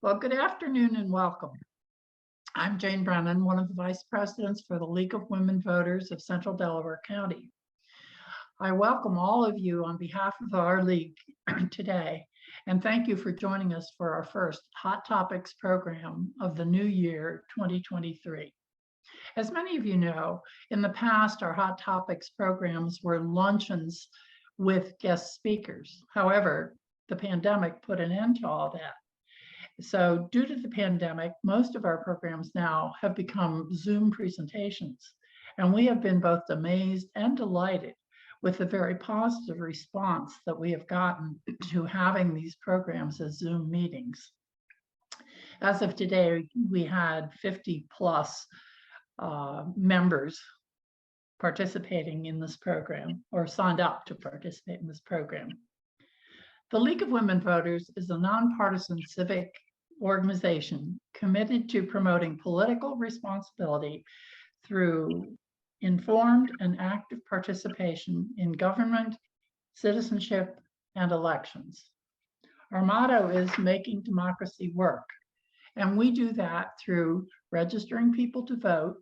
Well, good afternoon and welcome. I'm Jane Brennan, one of the vice presidents for the League of Women Voters of Central Delaware County. I welcome all of you on behalf of our league today, and thank you for joining us for our first Hot Topics program of the new year 2023. As many of you know, in the past, our Hot Topics programs were luncheons with guest speakers. However, the pandemic put an end to all that. So due to the pandemic, most of our programs now have become Zoom presentations, and we have been both amazed and delighted with the very positive response that we have gotten to having these programs as Zoom meetings. As of today, we had 50 plus members participating in this program or signed up to participate in this program. The League of Women Voters is a nonpartisan civic organization committed to promoting political responsibility through informed and active participation in government, citizenship, and elections. Our motto is making democracy work, and we do that through registering people to vote,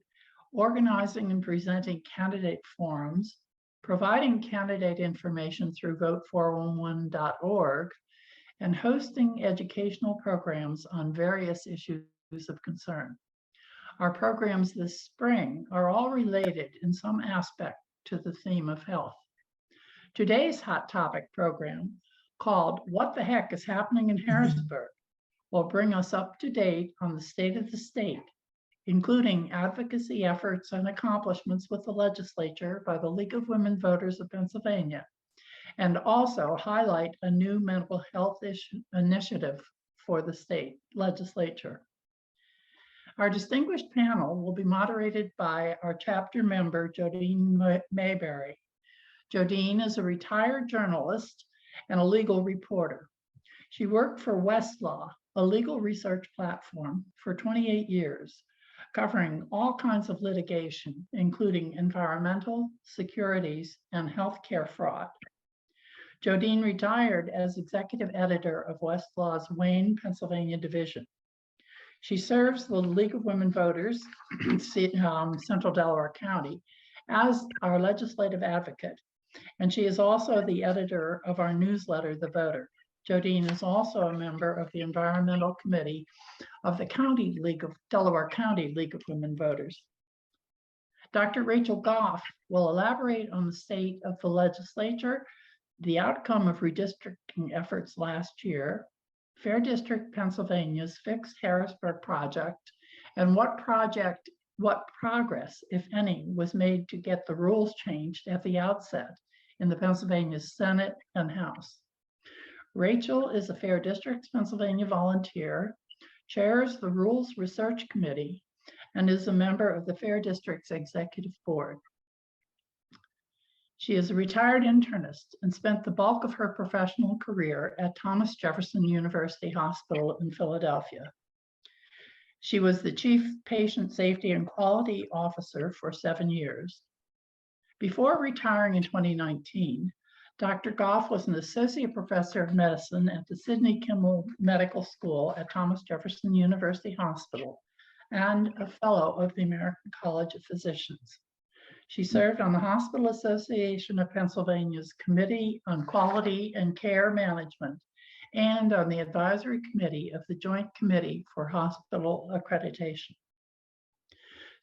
organizing and presenting candidate forums, providing candidate information through vote411.org, and hosting educational programs on various issues of concern. Our programs this spring are all related in some aspect to the theme of health. Today's Hot Topic program, called What the Heck is Happening in Harrisburg, will bring us up to date on the state of the state, including advocacy efforts and accomplishments with the legislature by the League of Women Voters of Pennsylvania, and also highlight a new mental health initiative for the state legislature. Our distinguished panel will be moderated by our chapter member, Jodine Mayberry. Jodine is a retired journalist and a legal reporter. She worked for Westlaw, a legal research platform, for 28 years, covering all kinds of litigation, including environmental, securities, and healthcare fraud. Jodine retired as executive editor of Westlaw's Wayne, Pennsylvania division. She serves the League of Women Voters, Central Delaware County, as our legislative advocate, and she is also the editor of our newsletter, The Voter. Jodine is also a member of the Environmental Committee of the Delaware County League of Women Voters. Dr. Rachel Goff will elaborate on the state of the legislature, the outcome of redistricting efforts last year, Fair District Pennsylvania's Fix Harrisburg project, and what progress, if any, was made to get the rules changed at the outset in the Pennsylvania Senate and House. Rachel is a Fair Districts Pennsylvania volunteer, chairs the Rules Research Committee, and is a member of the Fair Districts Executive Board. She is a retired internist and spent the bulk of her professional career at Thomas Jefferson University Hospital in Philadelphia. She was the Chief Patient Safety and Quality Officer for 7 years. Before retiring in 2019, Dr. Goff was an associate professor of medicine at the Sidney Kimmel Medical School at Thomas Jefferson University Hospital and a fellow of the American College of Physicians. She served on the Hospital Association of Pennsylvania's Committee on Quality and Care Management and on the advisory committee of the Joint Committee for Hospital Accreditation.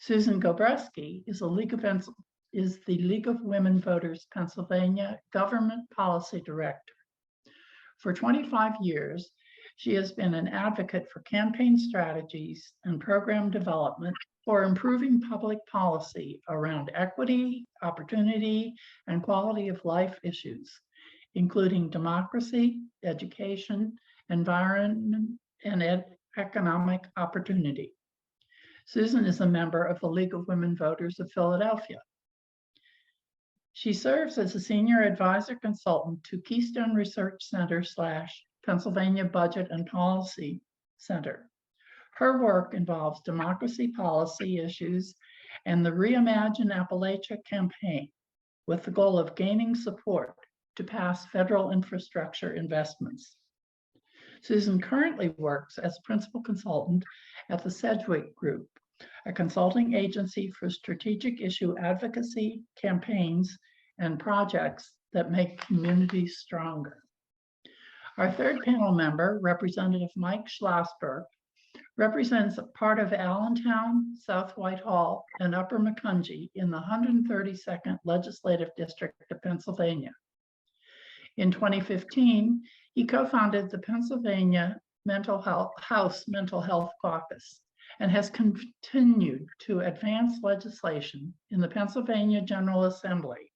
Susan Gobreski is the League of Women Voters Pennsylvania Government Policy Director. For 25 years, she has been an advocate for campaign strategies and program development for improving public policy around equity, opportunity, and quality of life issues, including democracy, education, environment, and economic opportunity. Susan is a member of the League of Women Voters of Philadelphia. She serves as a senior advisor consultant to Keystone Research Center / Pennsylvania Budget and Policy Center. Her work involves democracy policy issues and the Reimagine Appalachia campaign, with the goal of gaining support to pass federal infrastructure investments. Susan currently works as principal consultant at the Sedgwick Group, a consulting agency for strategic issue advocacy, campaigns, and projects that make communities stronger. Our third panel member, Representative Mike Schlossberg, represents a part of Allentown, South Whitehall, and Upper Macungie in the 132nd Legislative District of Pennsylvania. In 2015, he co-founded the Pennsylvania House Mental Health Caucus and has continued to advance legislation in the Pennsylvania General Assembly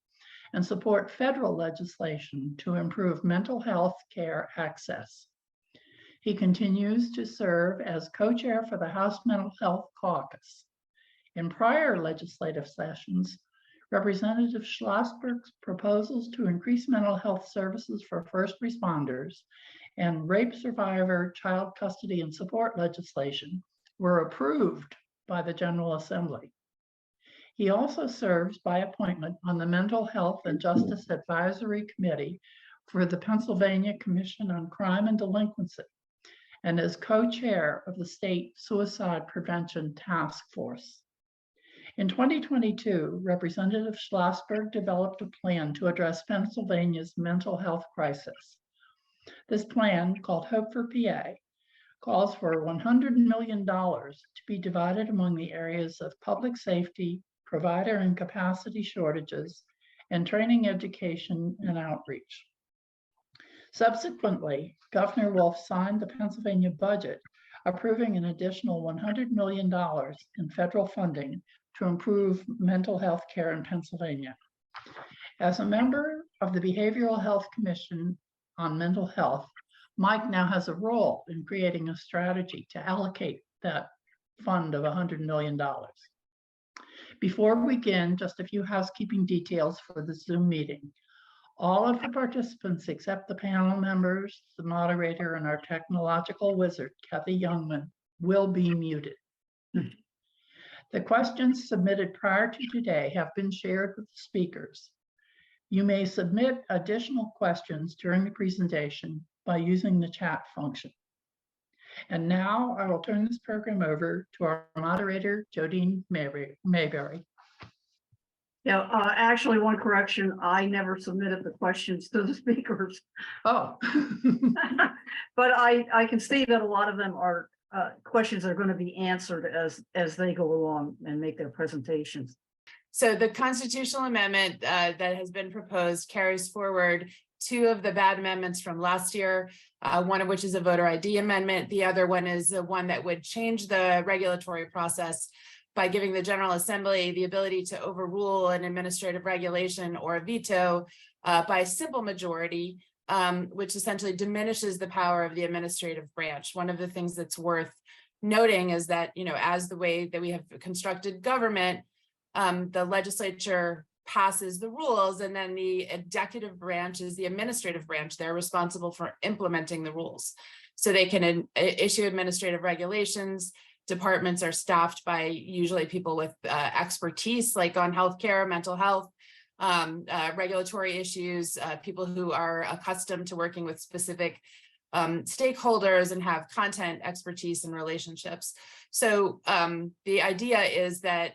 and support federal legislation to improve mental health care access. He continues to serve as co-chair for the House Mental Health Caucus. In prior legislative sessions, Representative Schlossberg's proposals to increase mental health services for first responders and rape survivor child custody and support legislation were approved by the General Assembly. He also serves by appointment on the Mental Health and Justice Advisory Committee for the Pennsylvania Commission on Crime and Delinquency and is co-chair of the State Suicide Prevention Task Force. In 2022, Representative Schlossberg developed a plan to address Pennsylvania's mental health crisis. This plan, called Hope for PA, calls for $100 million to be divided among the areas of public safety, provider and capacity shortages, and training, education, and outreach. Subsequently, Governor Wolf signed the Pennsylvania budget, approving an additional $100 million in federal funding to improve mental health care in Pennsylvania. As a member of the Behavioral Health Commission on Mental Health, Mike now has a role in creating a strategy to allocate that fund of $100 million. Before we begin, just a few housekeeping details for the Zoom meeting. All of the participants except the panel members, the moderator, and our technological wizard, Kathy Youngman, will be muted. The questions submitted prior to today have been shared with the speakers. You may submit additional questions during the presentation by using the chat function. And now I will turn this program over to our moderator, Jodine Mayberry. Yeah, actually, one correction, I never submitted the questions to the speakers. Oh. But I can see that a lot of them are questions that are going to be answered as they go along and make their presentations. So the constitutional amendment that has been proposed carries forward two of the bad amendments from last year, one of which is a voter ID amendment. The other one is the one that would change the regulatory process by giving the General Assembly the ability to overrule an administrative regulation or a veto by a simple majority, which essentially diminishes the power of the administrative branch. One of the things that's worth noting is that, as the way that we have constructed government, the legislature passes the rules, and then the executive branch is the administrative branch. They're responsible for implementing the rules. So they can issue administrative regulations. Departments are staffed by usually people with expertise, like on healthcare, mental health, regulatory issues, people who are accustomed to working with specific stakeholders and have content expertise and relationships. So the idea is that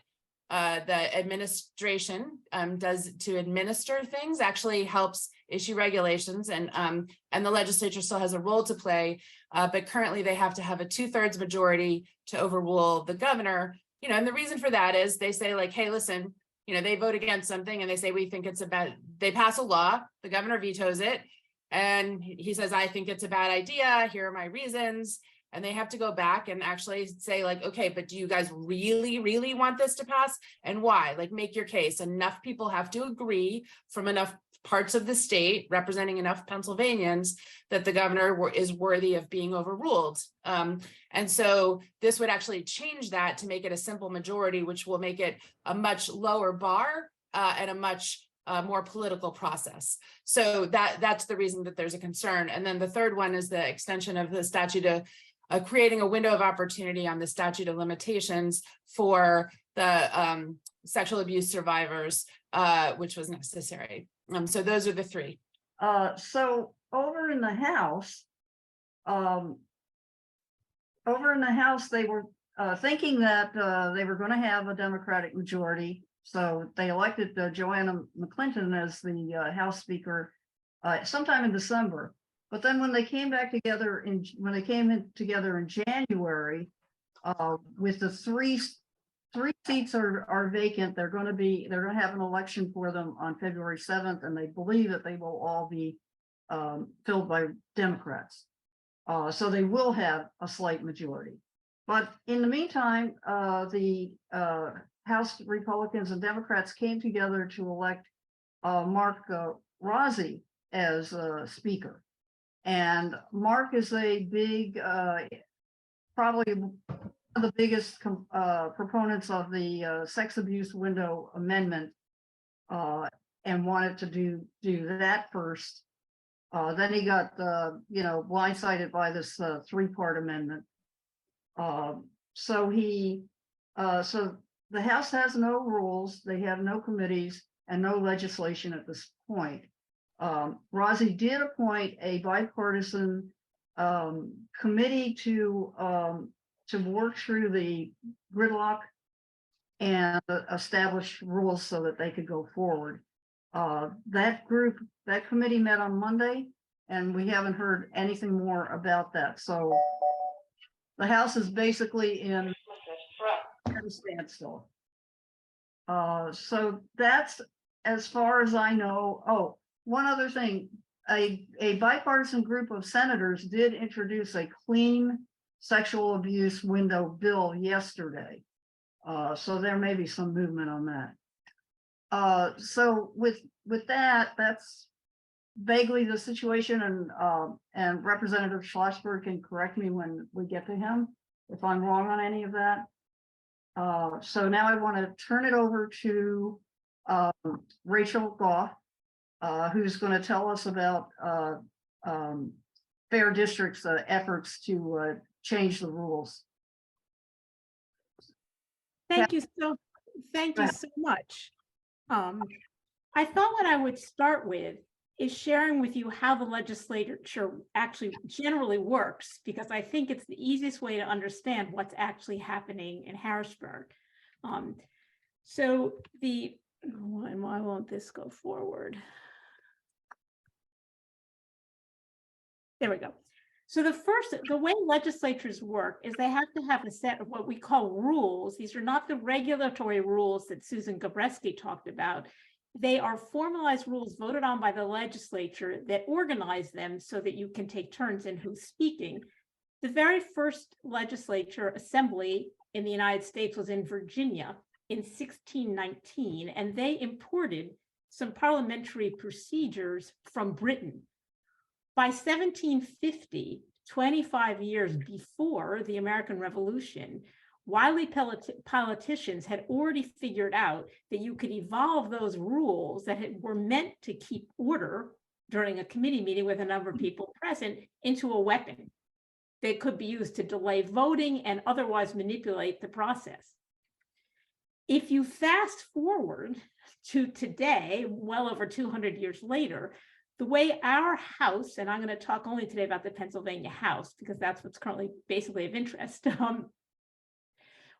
the administration does to administer things actually helps issue regulations, and the legislature still has a role to play, but currently they have to have a 2/3 majority to overrule the governor. And the reason for that is they say, like, hey, listen, they vote against something and they say, we think it's a bad, they pass a law, the governor vetoes it, and he says, I think it's a bad idea, here are my reasons. And they have to go back and actually say, like, okay, but do you guys really, really want this to pass? And why? Like, make your case. Enough people have to agree from enough parts of the state, representing enough Pennsylvanians, that the governor is worthy of being overruled. And so this would actually change that to make it a simple majority, which will make it a much lower bar and a much more political process. So that's the reason that there's a concern. And then the third one is the extension of the statute of creating a window of opportunity on the statute of limitations for the sexual abuse survivors, which was necessary. So those are the three. So over in the House, Over in the House, they were thinking that they were going to have a Democratic majority. So they elected Joanna McClinton as the House Speaker sometime in December. But then when they came back together together in January, with the three seats are vacant, they're going to have an election for them on February 7th, and they believe that they will all be filled by Democrats. So they will have a slight majority. But in the meantime, the House Republicans and Democrats came together to elect Mark Rossi as Speaker. And Mark is a big, probably one of the biggest proponents of the sex abuse window amendment, and wanted to do that first. Then he got, blindsided by this three-part amendment. So the House has no rules, they have no committees and no legislation at this point. Rossi did appoint a bipartisan committee to work through the gridlock and establish rules so that they could go forward. That committee met on Monday, and we haven't heard anything more about that. So the House is basically in a standstill. So that's as far as I know. Oh, one other thing, a bipartisan group of senators did introduce a clean sexual abuse window bill yesterday. So there may be some movement on that. So with that, that's vaguely the situation, and Representative Schlossberg can correct me when we get to him if I'm wrong on any of that. So now I want to turn it over to Rachel Goff, who's going to tell us about Fair District's efforts to change the rules. Thank you so much. I thought what I would start with is sharing with you how the legislature actually generally works, because I think it's the easiest way to understand what's actually happening in Harrisburg. So why won't this go forward? There we go. So the way legislatures work is they have to have a set of what we call rules. These are not the regulatory rules that Susan Gobreski talked about. They are formalized rules voted on by the legislature that organize them so that you can take turns in who's speaking. The very first legislature assembly in the United States was in Virginia in 1619, and they imported some parliamentary procedures from Britain. By 1750, 25 years before the American Revolution, wily politicians had already figured out that you could evolve those rules that were meant to keep order during a committee meeting with a number of people present into a weapon that could be used to delay voting and otherwise manipulate the process. If you fast forward to today, well over 200 years later, the way our House, and I'm going to talk only today about the Pennsylvania House because that's what's currently basically of interest,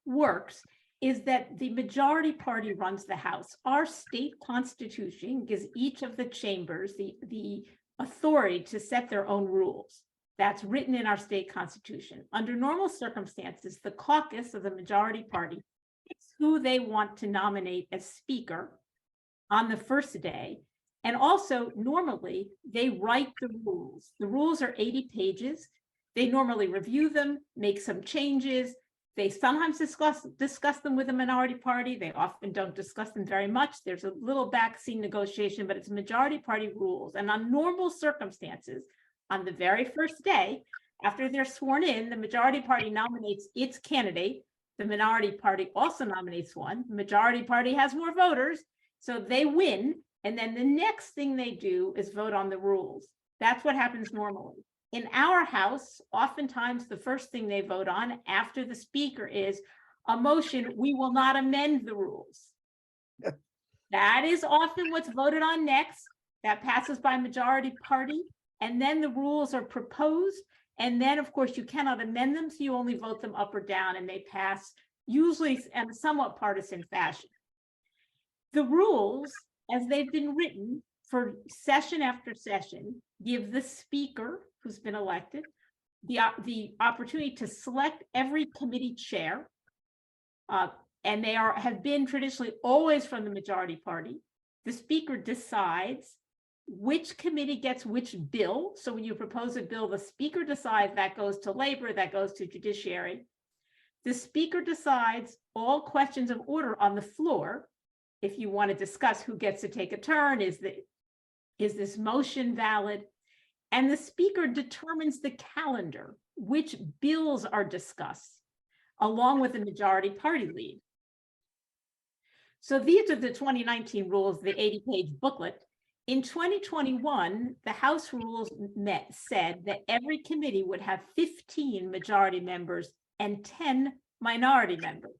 works is that the majority party runs the House. Our state constitution gives each of the chambers the authority to set their own rules. That's written in our state constitution. Under normal circumstances, the caucus of the majority party picks who they want to nominate as speaker on the first day. And also, normally, they write the rules. The rules are 80 pages. They normally review them, make some changes. They sometimes discuss them with the minority party. They often don't discuss them very much. There's a little backseat negotiation, but it's majority party rules. And on normal circumstances, on the very first day, after they're sworn in, the majority party nominates its candidate. The minority party also nominates one. The majority party has more voters, so they win. And then the next thing they do is vote on the rules. That's what happens normally. In our House, oftentimes the first thing they vote on after the speaker is a motion, we will not amend the rules. That is often what's voted on next. That passes by majority party. And then the rules are proposed And then, of course, you cannot amend them, so you only vote them up or down, and they pass usually in a somewhat partisan fashion. The rules, as they've been written for session after session, give the speaker who's been elected the opportunity to select every committee chair. And they have been traditionally always from the majority party. The speaker decides which committee gets which bill. So when you propose a bill, the speaker decides that goes to labor, that goes to judiciary. The speaker decides all questions of order on the floor. If you want to discuss who gets to take a turn, is this motion valid? And the speaker determines the calendar, which bills are discussed, along with the majority party lead. So these are the 2019 rules, the 80-page booklet. In 2021, the House rules said that every committee would have 15 majority members and 10 minority members.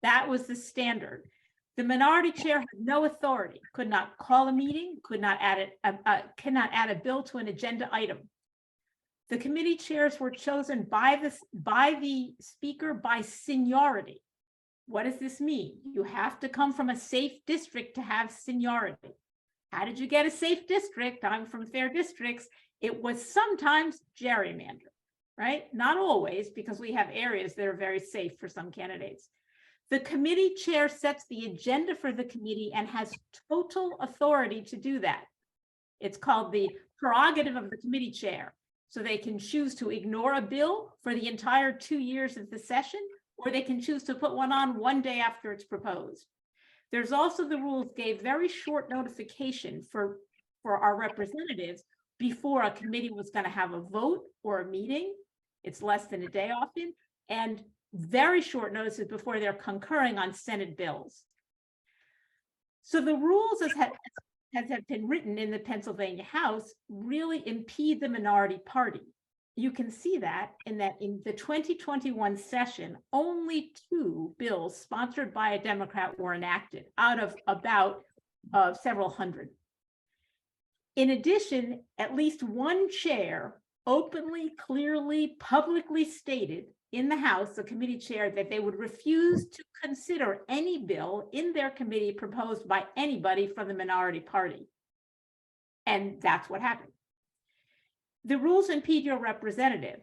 That was the standard. The minority chair had no authority, could not call a meeting, cannot add a bill to an agenda item. The committee chairs were chosen by the speaker by seniority. What does this mean? You have to come from a safe district to have seniority. How did you get a safe district? I'm from fair districts. It was sometimes gerrymandered, right? Not always, because we have areas that are very safe for some candidates. The committee chair sets the agenda for the committee and has total authority to do that. It's called the prerogative of the committee chair. So they can choose to ignore a bill for the entire 2 years of the session, or they can choose to put one on one day after it's proposed. There's also the rules gave very short notification for our representatives before a committee was going to have a vote or a meeting. It's less than a day often, and very short notices before they're concurring on Senate bills. So the rules as have been written in the Pennsylvania House really impede the minority party. You can see that in the 2021 session, only 2 bills sponsored by a Democrat were enacted out of about several hundred. In addition, at least one chair openly, clearly, publicly stated in the House, the committee chair, that they would refuse to consider any bill in their committee proposed by anybody from the minority party. And that's what happened. The rules impede your representative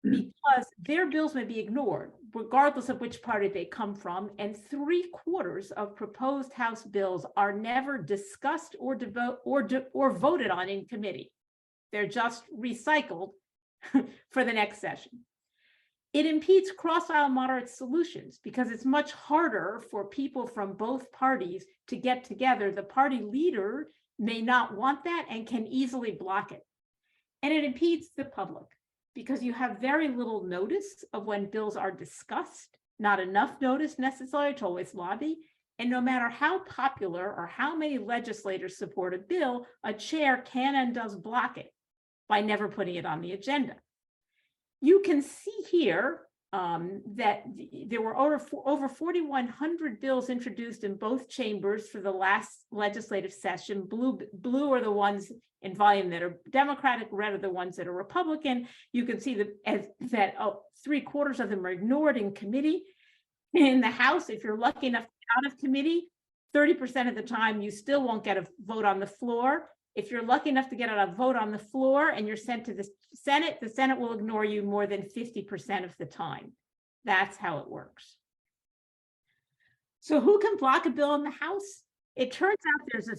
because their bills may be ignored, regardless of which party they come from, and 3/4 of proposed House bills are never discussed or voted on in committee. They're just recycled for the next session. It impedes cross-aisle moderate solutions because it's much harder for people from both parties to get together. The party leader may not want that and can easily block it. And it impedes the public because you have very little notice of when bills are discussed, not enough notice necessary to always lobby. And no matter how popular or how many legislators support a bill, a chair can and does block it by never putting it on the agenda. You can see here that there were over 4,100 bills introduced in both chambers for the last legislative session. Blue are the ones in volume that are Democratic, red are the ones that are Republican. You can see that 3/4 of them are ignored in committee. In the House, if you're lucky enough to get out of committee, 30% of the time you still won't get a vote on the floor. If you're lucky enough to get a vote on the floor and you're sent to the Senate will ignore you more than 50% of the time. That's how it works. So who can block a bill in the House? It turns out there's a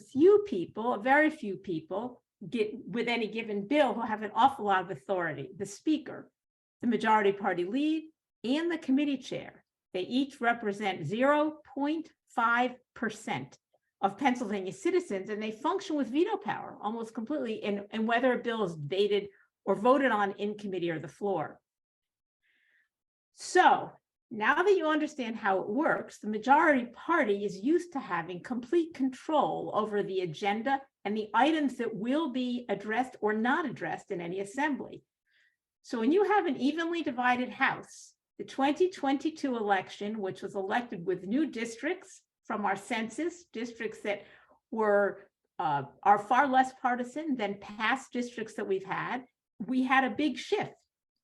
very few people with any given bill who have an awful lot of authority. The speaker, the majority party lead, and the committee chair. They each represent 0.5% of Pennsylvania citizens, and they function with veto power almost completely in whether a bill is debated or voted on in committee or the floor. So now that you understand how it works, the majority party is used to having complete control over the agenda and the items that will be addressed or not addressed in any assembly. So when you have an evenly divided House, the 2022 election, which was elected with new districts from our census, districts that are far less partisan than past districts that we've had, we had a big shift.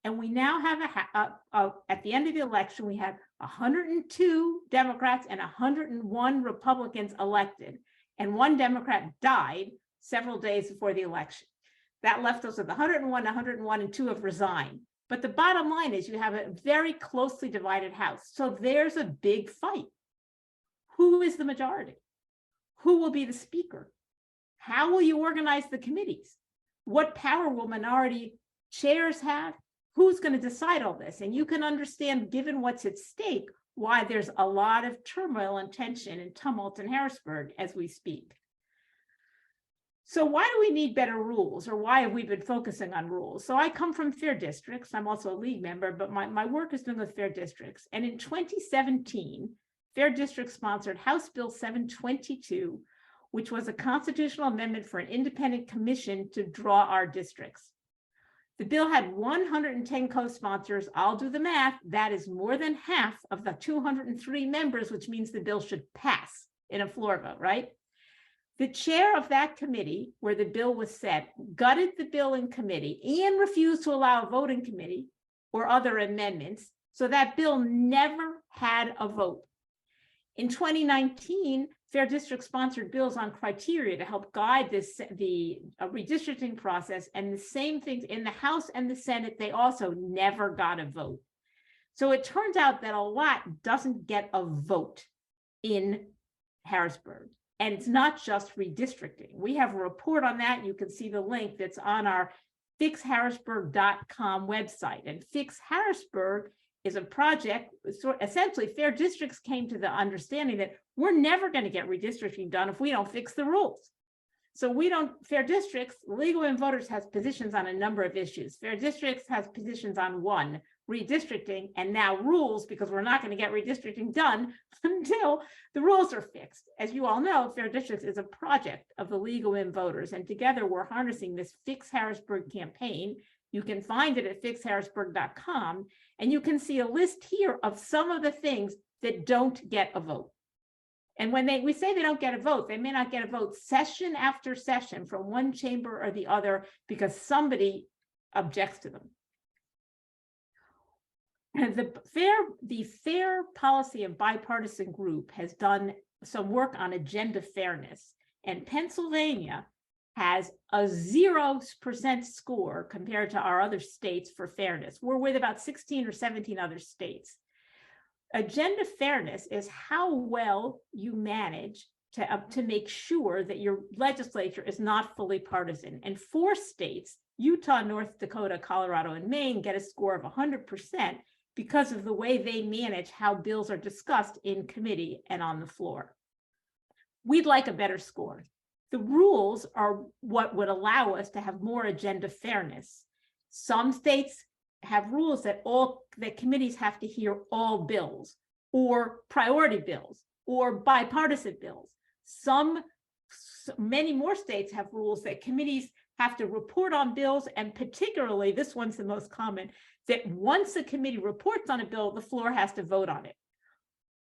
And we now have at the end of the election, we had 102 Democrats and 101 Republicans elected. And one Democrat died several days before the election. That left us with 101, and 2 have resigned. But the bottom line is you have a very closely divided House. So there's a big fight. Who is the majority? Who will be the speaker? How will you organize the committees? What power will minority chairs have? Who's going to decide all this? And you can understand, given what's at stake, why there's a lot of turmoil and tension and tumult in Harrisburg as we speak. So why do we need better rules, or why have we been focusing on rules? So I come from fair districts. I'm also a league member, but my work is done with fair districts. And in 2017, Fair District sponsored House Bill 722, which was a constitutional amendment for an independent commission to draw our districts. The bill had 110 co-sponsors. I'll do the math. That is more than half of the 203 members, which means the bill should pass in a floor vote, right? The chair of that committee, where the bill was set, gutted the bill in committee and refused to allow a vote in committee or other amendments. So that bill never had a vote. In 2019, Fair District sponsored bills on criteria to help guide the redistricting process, and the same things in the House and the Senate, they also never got a vote. So it turns out that a lot doesn't get a vote in Harrisburg. And it's not just redistricting. We have a report on that. You can see the link that's on our fixharrisburg.com website. And Fix Harrisburg is a project, so essentially fair districts came to the understanding that we're never going to get redistricting done if we don't fix the rules. So fair districts, League of Women Voters has positions on a number of issues. Fair districts has positions on one, redistricting, and now rules, because we're not going to get redistricting done until the rules are fixed. As you all know, Fair Districts is a project of the League of Women Voters, and together we're harnessing this Fix Harrisburg campaign. You can find it at fixharrisburg.com, and you can see a list here of some of the things that don't get a vote. And when we say they don't get a vote, they may not get a vote session after session from one chamber or the other because somebody objects to them. And the Fair Policy and Bipartisan Group has done some work on agenda fairness, and Pennsylvania has a 0% score compared to our other states for fairness. We're with about 16 or 17 other states. Agenda fairness is how well you manage to make sure that your legislature is not fully partisan. And 4 states, Utah, North Dakota, Colorado, and Maine, get a score of 100% because of the way they manage how bills are discussed in committee and on the floor. We'd like a better score. The rules are what would allow us to have more agenda fairness. Some states have rules that committees have to hear all bills, or priority bills, or bipartisan bills. Many more states have rules that committees have to report on bills, and particularly, this one's the most common, that once a committee reports on a bill, the floor has to vote on it.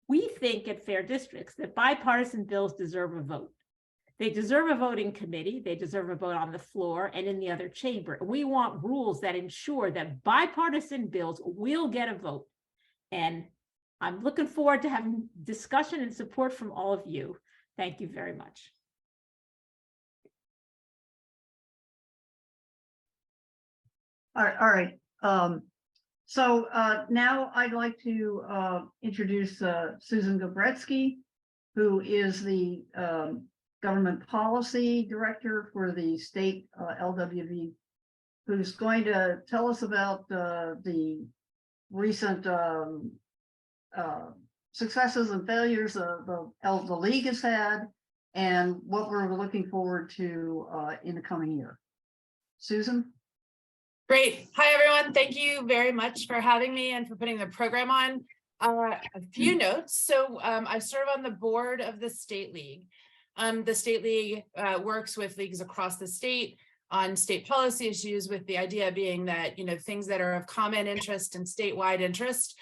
We think at Fair Districts that bipartisan bills deserve a vote. They deserve a vote in committee, they deserve a vote on the floor and in the other chamber. We want rules that ensure that bipartisan bills will get a vote. And I'm looking forward to having discussion and support from all of you. Thank you very much. All right. So now I'd like to introduce Susan Gobreski, who is the Government Policy Director for the state LWV, who's going to tell us about the recent successes and failures the League has had, and what we're looking forward to in the coming year. Susan? Great. Hi, everyone. Thank you very much for having me and for putting the program on. A few notes. So I serve on the board of the State League. The State League works with leagues across the state on state policy issues, with the idea being that, things that are of common interest and statewide interest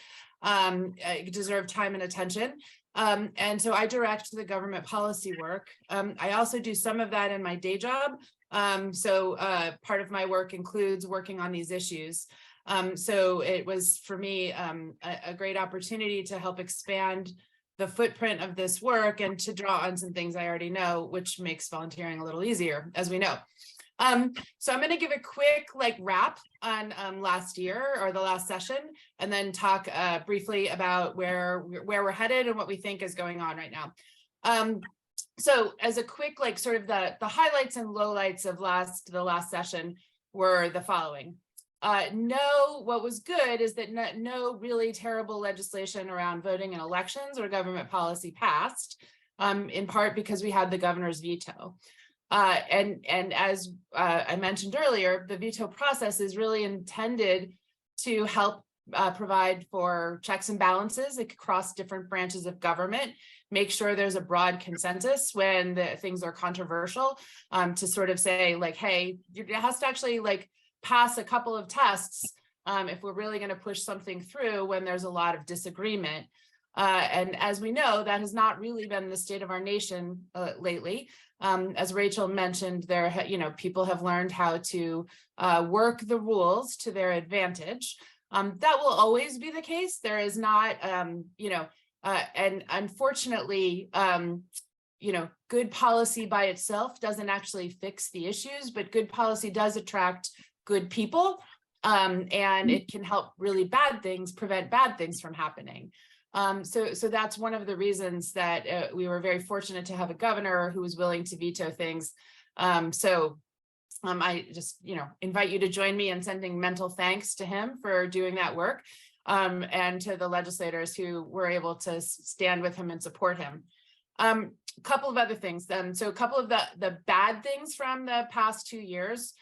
deserve time and attention. And so I direct the government policy work. I also do some of that in my day job. Part of my work includes working on these issues. So it was for me a great opportunity to help expand the footprint of this work and to draw on some things I already know, which makes volunteering a little easier, as we know. So I'm going to give a quick wrap on last year or the last session, and then talk briefly about where we're headed and what we think is going on right now. So as a quick sort of the highlights and lowlights of the last session were the following. What was good is that no really terrible legislation around voting in elections or government policy passed, in part because we had the governor's veto. And as I mentioned earlier, the veto process is really intended to help provide for checks and balances across different branches of government, make sure there's a broad consensus when things are controversial, to sort of say hey, it has to actually pass a couple of tests if we're really going to push something through when there's a lot of disagreement. And as we know, that has not really been the state of our nation lately. As Rachel mentioned, people have learned how to work the rules to their advantage. That will always be the case. There is not, and unfortunately, good policy by itself doesn't actually fix the issues, but good policy does attract good people, and it can help really prevent bad things from happening. So that's one of the reasons that we were very fortunate to have a governor who was willing to veto things. I just, invite you to join me in sending mental thanks to him for doing that work, and to the legislators who were able to stand with him and support him. A couple of other things then. So a couple of the bad things from the past 2 years.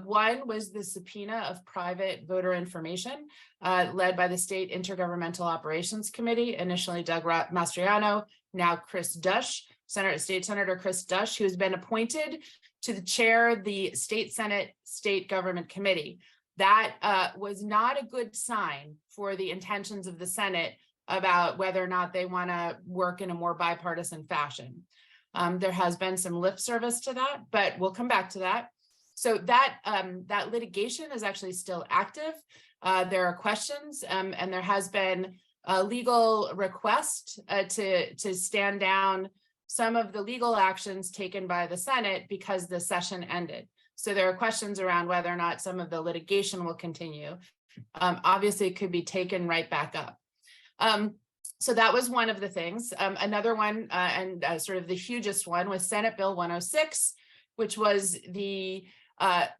One was the subpoena of private voter information led by the State Intergovernmental Operations Committee, initially Doug Mastriano, now Chris Dush, State Senator Chris Dush, who's been appointed to chair the State Senate State Government Committee. That was not a good sign for the intentions of the Senate about whether or not they want to work in a more bipartisan fashion. There has been some lip service to that, but we'll come back to that. So that litigation is actually still active. There are questions, and there has been a legal request to stand down some of the legal actions taken by the Senate because the session ended. So there are questions around whether or not some of the litigation will continue. Obviously, it could be taken right back up. So that was one of the things. Another one, and sort of the hugest one, was Senate Bill 106, which was the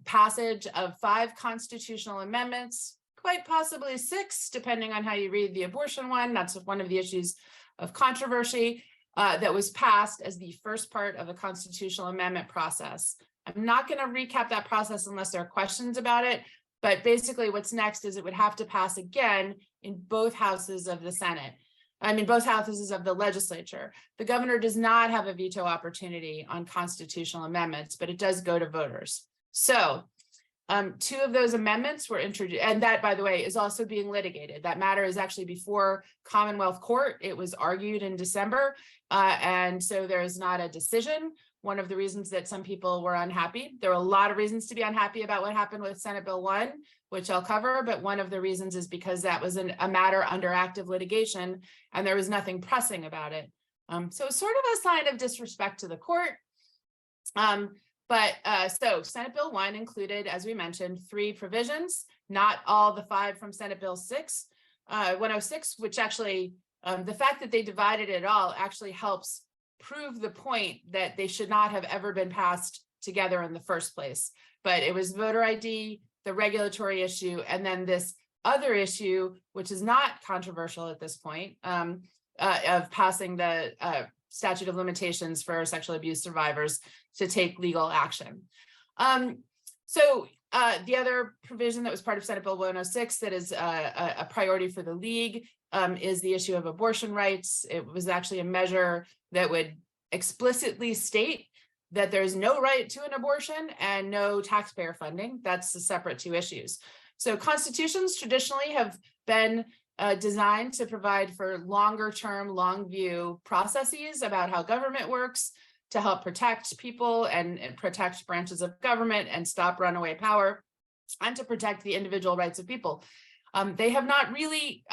passage of 5 constitutional amendments, quite possibly 6, depending on how you read the abortion one. That's one of the issues of controversy that was passed as the first part of the constitutional amendment process. I'm not going to recap that process unless there are questions about it, but basically what's next is it would have to pass again in both houses of the Senate. Both houses of the legislature. The governor does not have a veto opportunity on constitutional amendments, but it does go to voters. So 2 of those amendments were introduced, and that, by the way, is also being litigated. That matter is actually before Commonwealth Court. It was argued in December, and so there is not a decision. One of the reasons that some people were unhappy, there were a lot of reasons to be unhappy about what happened with Senate Bill 1, which I'll cover, but one of the reasons is because that was a matter under active litigation and there was nothing pressing about it. So it's sort of a sign of disrespect to the court. So Senate Bill 1 included, as we mentioned, 3 provisions, not all the 5 from Senate Bill 106, which actually, the fact that they divided it all actually helps prove the point that they should not have ever been passed together in the first place. But it was voter ID, the regulatory issue, and then this other issue, which is not controversial at this point, of passing the statute of limitations for sexual abuse survivors to take legal action. So the other provision that was part of Senate Bill 106 that is a priority for the League is the issue of abortion rights. It was actually a measure that would explicitly state that there's no right to an abortion and no taxpayer funding. That's the separate 2 issues. So constitutions traditionally have been designed to provide for longer term, long view processes about how government works. to help protect people and protect branches of government and stop runaway power, and to protect the individual rights of people. They have not really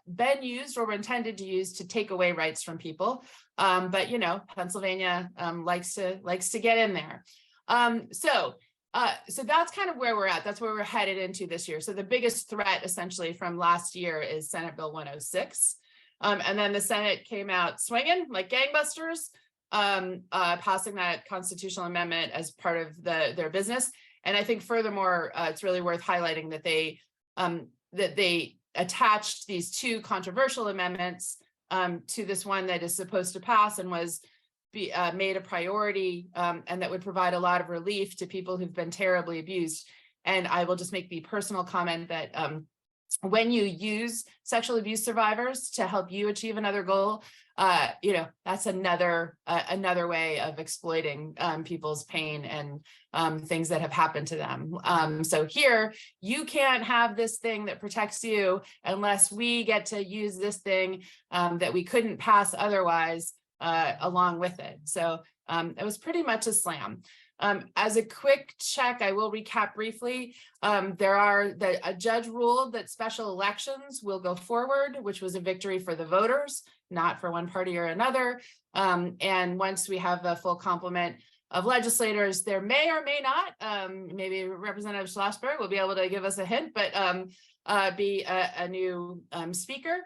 been used or were intended to use to take away rights from people. But you know, Pennsylvania likes to get in there. So that's kind of where we're at. That's where we're headed into this year. So the biggest threat essentially from last year is Senate Bill 106. And then the Senate came out swinging like gangbusters, passing that constitutional amendment as part of their business. And I think furthermore, it's really worth highlighting that they attached these two controversial amendments to this one that is supposed to pass and was made a priority, and that would provide a lot of relief to people who've been terribly abused. And I will just make the personal comment that when you use sexual abuse survivors to help you achieve another goal, you know, that's another way of exploiting people's pain and things that have happened to them. So here, you can't have this thing that protects you unless we get to use this thing that we couldn't pass otherwise along with it. So it was pretty much a slam. As a quick check, I will recap briefly. A judge ruled that special elections will go forward, which was a victory for the voters, not for one party or another. And once we have the full complement of legislators, there may or may not, maybe Representative Schlossberg will be able to give us a hint, but be a new speaker.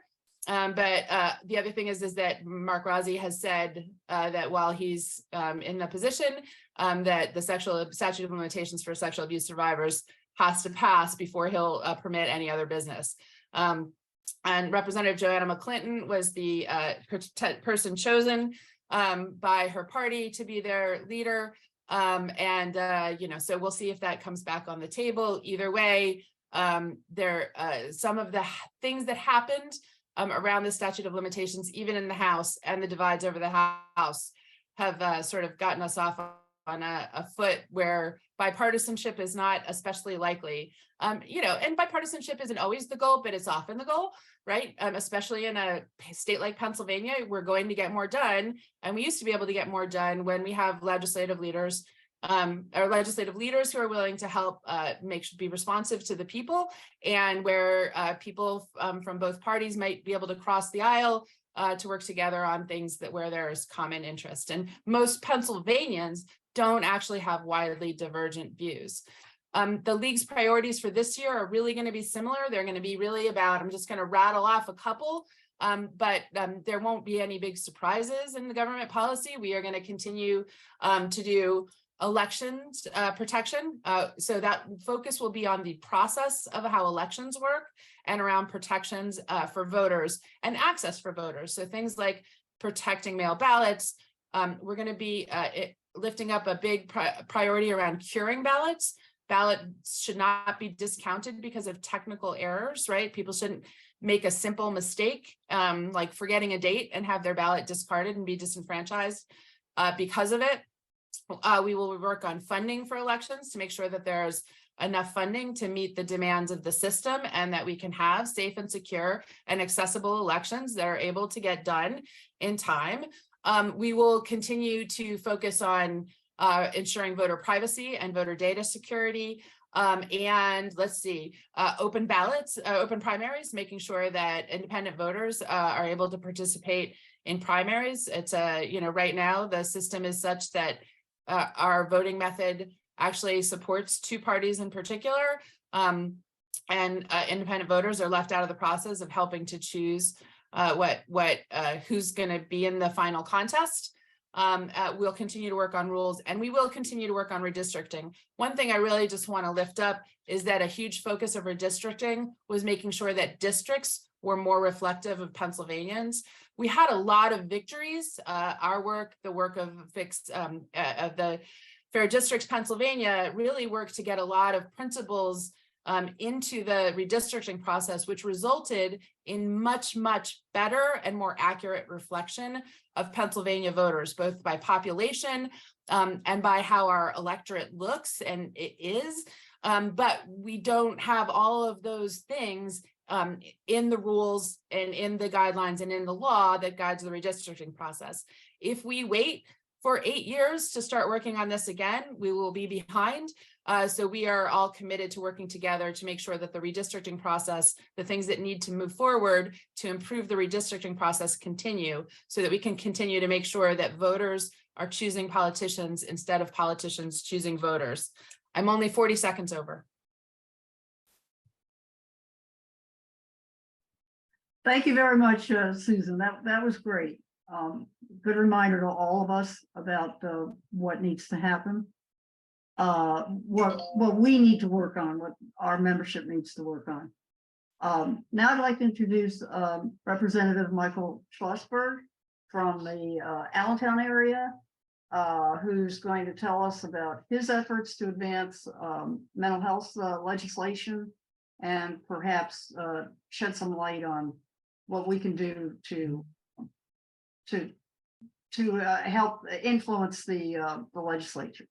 But the other thing is that Mark Rossi has said that while he's in the position, that the statute of limitations for sexual abuse survivors has to pass before he'll permit any other business. And Representative Joanna McClinton was the person chosen by her party to be their leader. You know, so we'll see if that comes back on the table. Either way, some of the things that happened around the statute of limitations, even in the House, and the divides over the House have sort of gotten us off on a foot where bipartisanship is not especially likely. You know, and bipartisanship isn't always the goal, but it's often the goal, right? Especially in a state like Pennsylvania, we're going to get more done. And we used to be able to get more done when we have legislative leaders or legislative leaders who are willing to help be responsive to the people, and where people from both parties might be able to cross the aisle to work together on things where there's common interest. And most Pennsylvanians don't actually have widely divergent views. The league's priorities for this year are really going to be similar. They're going to be really about, I'm just going to rattle off a couple, but there won't be any big surprises in the government policy. We are going to continue to do elections protection. So that focus will be on the process of how elections work and around protections for voters and access for voters. So things like protecting mail ballots. We're going to be lifting up a big priority around curing ballots. Ballots should not be discounted because of technical errors, right? People shouldn't make a simple mistake like forgetting a date and have their ballot discarded and be disenfranchised because of it. We will work on funding for elections to make sure that there's enough funding to meet the demands of the system, and that we can have safe and secure and accessible elections that are able to get done in time. We will continue to focus on ensuring voter privacy and voter data security. And let's see, open ballots, open primaries, making sure that independent voters are able to participate in primaries. It's you know, right now the system is such that our voting method actually supports two parties in particular, and independent voters are left out of the process of helping to choose who's going to be in the final contest. We'll continue to work on rules, and we will continue to work on redistricting. One thing I really just want to lift up is that a huge focus of redistricting was making sure that districts were more reflective of Pennsylvanians. We had a lot of victories. Our work, the work of Fix, of the Fair Districts Pennsylvania, really worked to get a lot of principles into the redistricting process, which resulted in much, much better and more accurate reflection of Pennsylvania voters, both by population and by how our electorate looks and it is. But we don't have all of those things in the rules and in the guidelines and in the law that guides the redistricting process. If we wait for 8 years to start working on this again. We will be behind. So we are all committed to working together to make sure that the redistricting process, the things that need to move forward to improve the redistricting process continue, so that we can continue to make sure that voters are choosing politicians instead of politicians choosing voters. I'm only 40 seconds over. Thank you very much, Susan. That was great. Good reminder to all of us about what needs to happen. What we need to work on, what our membership needs to work on. Now I'd like to introduce Representative Michael Schlossberg from the Allentown area, who's going to tell us about his efforts to advance mental health legislation and perhaps shed some light on what we can do to help influence the legislature.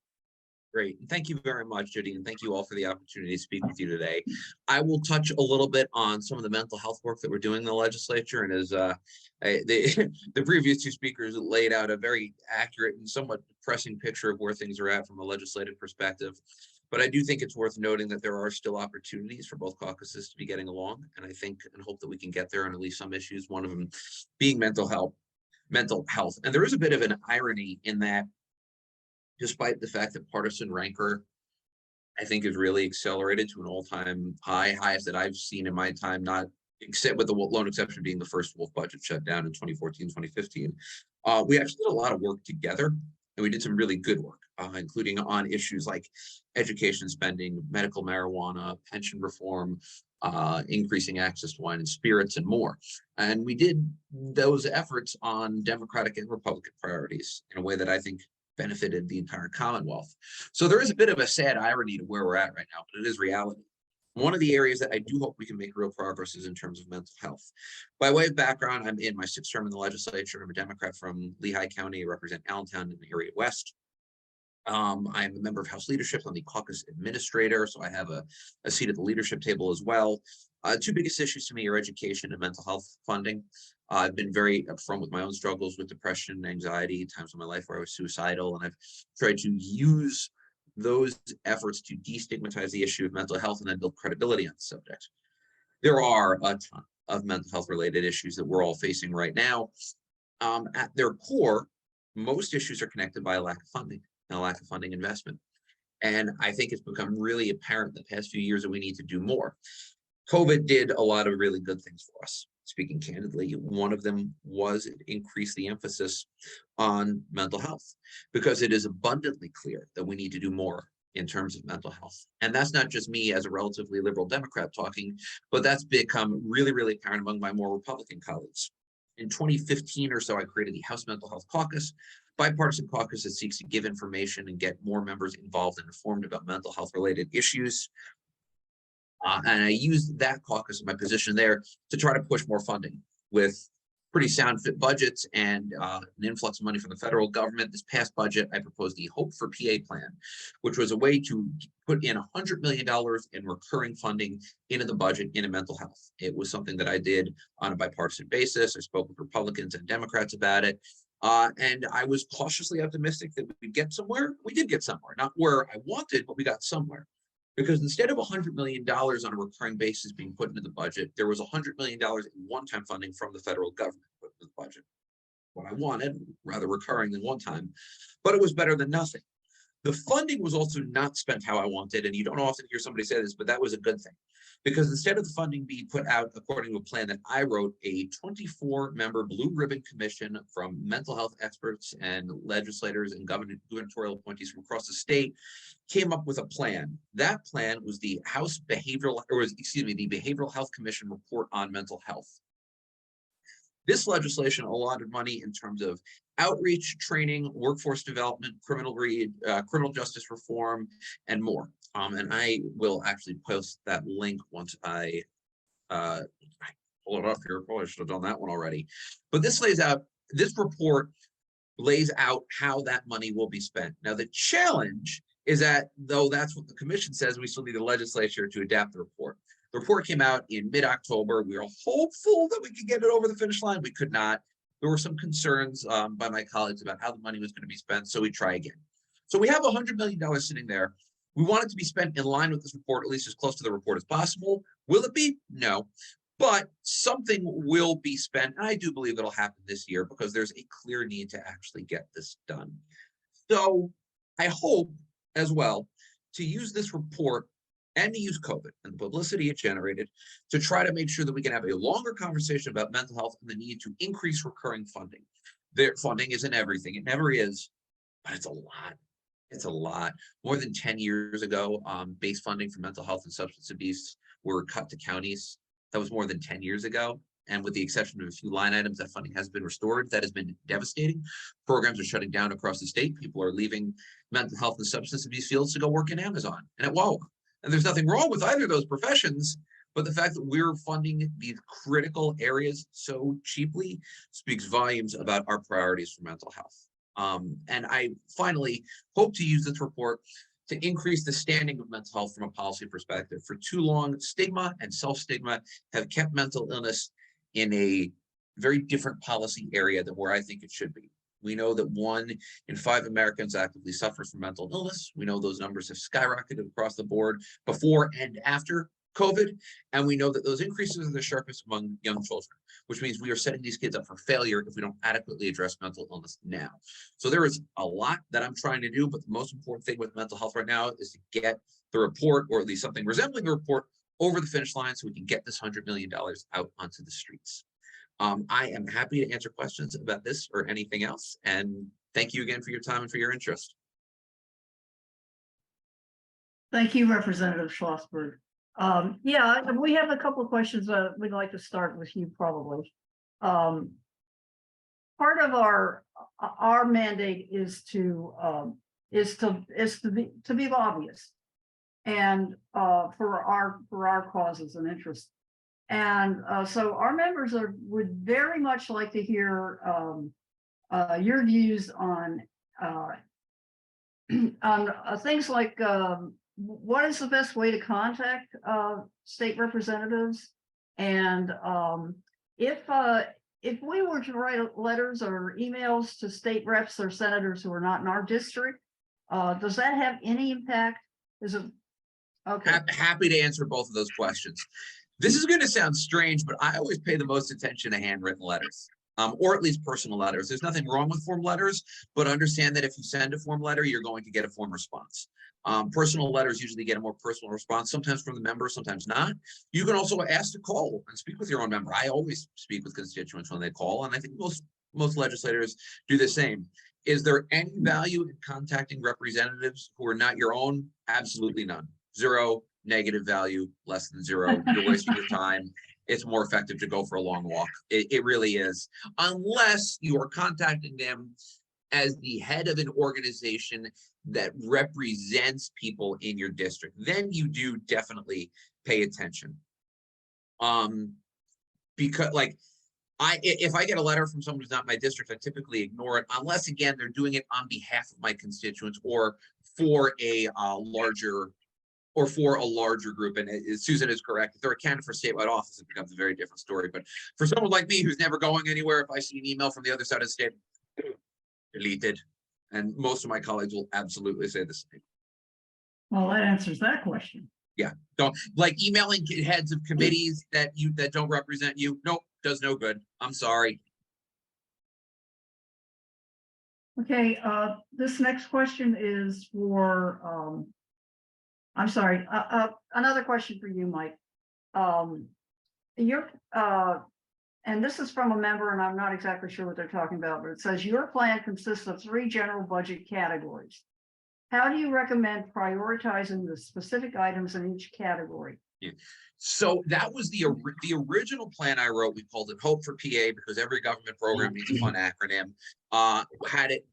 Great. Thank you very much, Judy, and thank you all for the opportunity to speak with you today. I will touch a little bit on some of the mental health work that we're doing in the legislature, and as the previous two speakers laid out a very accurate and somewhat depressing picture of where things are at from a legislative perspective. But I do think it's worth noting that there are still opportunities for both caucuses to be getting along, and I think and hope that we can get there on at least some issues, one of them being mental health. And there is a bit of an irony in that, despite the fact that partisan rancor, I think, is really accelerated to an all-time highest that I've seen in my time, not except with the lone exception being the first Wolf budget shutdown in 2014, 2015. We actually did a lot of work together, and we did some really good work, including on issues like education spending, medical marijuana, pension reform, increasing access to wine and spirits, and more. And we did those efforts on Democratic and Republican priorities in a way that I think benefited the entire Commonwealth. So there is a bit of a sad irony to where we're at right now, but it is reality. One of the areas that I do hope we can make real progress is in terms of mental health. By way of background, I'm in my 6th term in the legislature. I'm a Democrat from Lehigh County. I represent Allentown in the area west. I am a member of House leadership. I'm the caucus administrator, so I have a seat at the leadership table as well. Two biggest issues to me are education and mental health funding. I've been very upfront with my own struggles with depression and anxiety, times in my life where I was suicidal, and I've tried to use those efforts to destigmatize the issue of mental health and then build credibility on the subject. There are a ton of mental health related issues that we're all facing right now. At their core, most issues are connected by a lack of funding and a lack of funding investment. And I think it's become really apparent in the past few years that we need to do more. COVID did a lot of really good things for us. Speaking candidly, one of them was it increased the emphasis on mental health, because it is abundantly clear that we need to do more in terms of mental health. And that's not just me as a relatively liberal Democrat talking, but that's become really, really apparent among my more Republican colleagues. In 2015 or so, I created the House Mental Health Caucus, bipartisan caucus that seeks to give information and get more members involved and informed about mental health related issues. And I used that caucus in my position there to try to push more funding with pretty sound fit budgets and an influx of money from the federal government. This past budget, I proposed the Hope for PA plan, which was a way to put in $100 million in recurring funding into the budget into mental health. It was something that I did on a bipartisan basis. I spoke with Republicans and Democrats about it. And I was cautiously optimistic that we'd get somewhere. We did get somewhere, not where I wanted, but we got somewhere. Because instead of $100 million on a recurring basis being put into the budget, there was $100 million in one-time funding from the federal government put into the budget. What I wanted, rather recurring than one-time, but it was better than nothing. The funding was also not spent how I wanted, and you don't often hear somebody say this, but that was a good thing. Because instead of the funding being put out according to a plan that I wrote, a 24-member blue ribbon commission from mental health experts and legislators and gubernatorial appointees from across the state came up with a plan. That plan was the the Behavioral Health Commission report on mental health. This legislation allotted money in terms of outreach, training, workforce development, criminal justice reform, and more. And I will actually post that link once I pull it up here. Probably should have done that one already. But this report lays out how that money will be spent. Now, the challenge is that, though that's what the commission says, we still need the legislature to adapt the report. The report came out in mid-October. We were hopeful that we could get it over the finish line. We could not. there were some concerns by my colleagues about how the money was going to be spent, so we try again. So we have $100 million sitting there. We want it to be spent in line with this report, at least as close to the report as possible. Will it be? No. But something will be spent, and I do believe it'll happen this year because there's a clear need to actually get this done. So I hope as well to use this report and to use COVID and the publicity it generated to try to make sure that we can have a longer conversation about mental health and the need to increase recurring funding. Their funding isn't everything. It never is, but it's a lot. It's a lot. More than 10 years ago, base funding for mental health and substance abuse were cut to counties. That was more than 10 years ago. And with the exception of a few line items, that funding has been restored. That has been devastating. Programs are shutting down across the state. People are leaving mental health and substance abuse fields to go work in Amazon and at Wawa. And there's nothing wrong with either of those professions, but the fact that we're funding these critical areas so cheaply speaks volumes about our priorities for mental health. And I finally hope to use this report to increase the standing of mental health from a policy perspective. For too long, stigma and self-stigma have kept mental illness in a very different policy area than where I think it should be. We know that 1 in 5 Americans actively suffers from mental illness. We know those numbers have skyrocketed across the board before and after COVID. And we know that those increases are the sharpest among young children, which means we are setting these kids up for failure if we don't adequately address mental illness now. So there is a lot that I'm trying to do, but the most important thing with mental health right now is to get the report, or at least something resembling a report, over the finish line so we can get this $100 million out onto the streets. I am happy to answer questions about this or anything else. And thank you again for your time and for your interest. Thank you, Representative Schlossberg. Yeah, we have a couple of questions. We'd like to start with you probably. Part of our mandate is to be lobbyists and for our causes and interests. And so our members would very much like to hear your views on things like what is the best way to contact state representatives, and if we were to write letters or emails to state reps or senators who are not in our district, does that have any impact? Is it okay? Happy to answer both of those questions. This is going to sound strange, but I always pay the most attention to handwritten letters, or at least personal letters. There's nothing wrong with form letters, but understand that if you send a form letter, you're going to get a form response. Personal letters usually get a more personal response, sometimes from the member, sometimes not. You can also ask to call and speak with your own member. I always speak with constituents when they call, and I think most legislators do the same. Is there any value in contacting representatives who are not your own? Absolutely none. Zero. Negative value, less than zero. You're wasting your time. It's more effective to go for a long walk. It really is. Unless you are contacting them as the head of an organization that represents people in your district, then you do definitely pay attention. Because if I get a letter from someone who's not in my district, I typically ignore it, unless again, they're doing it on behalf of my constituents or for a larger group. And Susan is correct. If they're a candidate for statewide office, it becomes a very different story. But for someone like me who's never going anywhere, if I see an email from the other side of the state, deleted. And most of my colleagues will absolutely say the same. Well, that answers that question. Yeah, don't like emailing heads of committees that don't represent you. Nope, does no good. I'm sorry. Okay, this next question is for I'm sorry. Another question for you, Mike. And this is from a member, and I'm not exactly sure what they're talking about, but it says your plan consists of 3 general budget categories. How do you recommend prioritizing the specific items in each category? Yeah. So that was the original plan I wrote. We called it Hope for PA because every government program needs a fun acronym.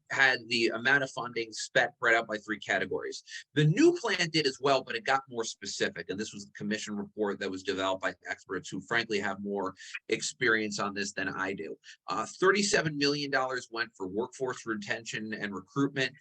Had the amount of funding spread out by 3 categories. The new plan did as well, but it got more specific. And this was the commission report that was developed by experts who frankly have more experience on this than I do. $37 million went for workforce retention and recruitment.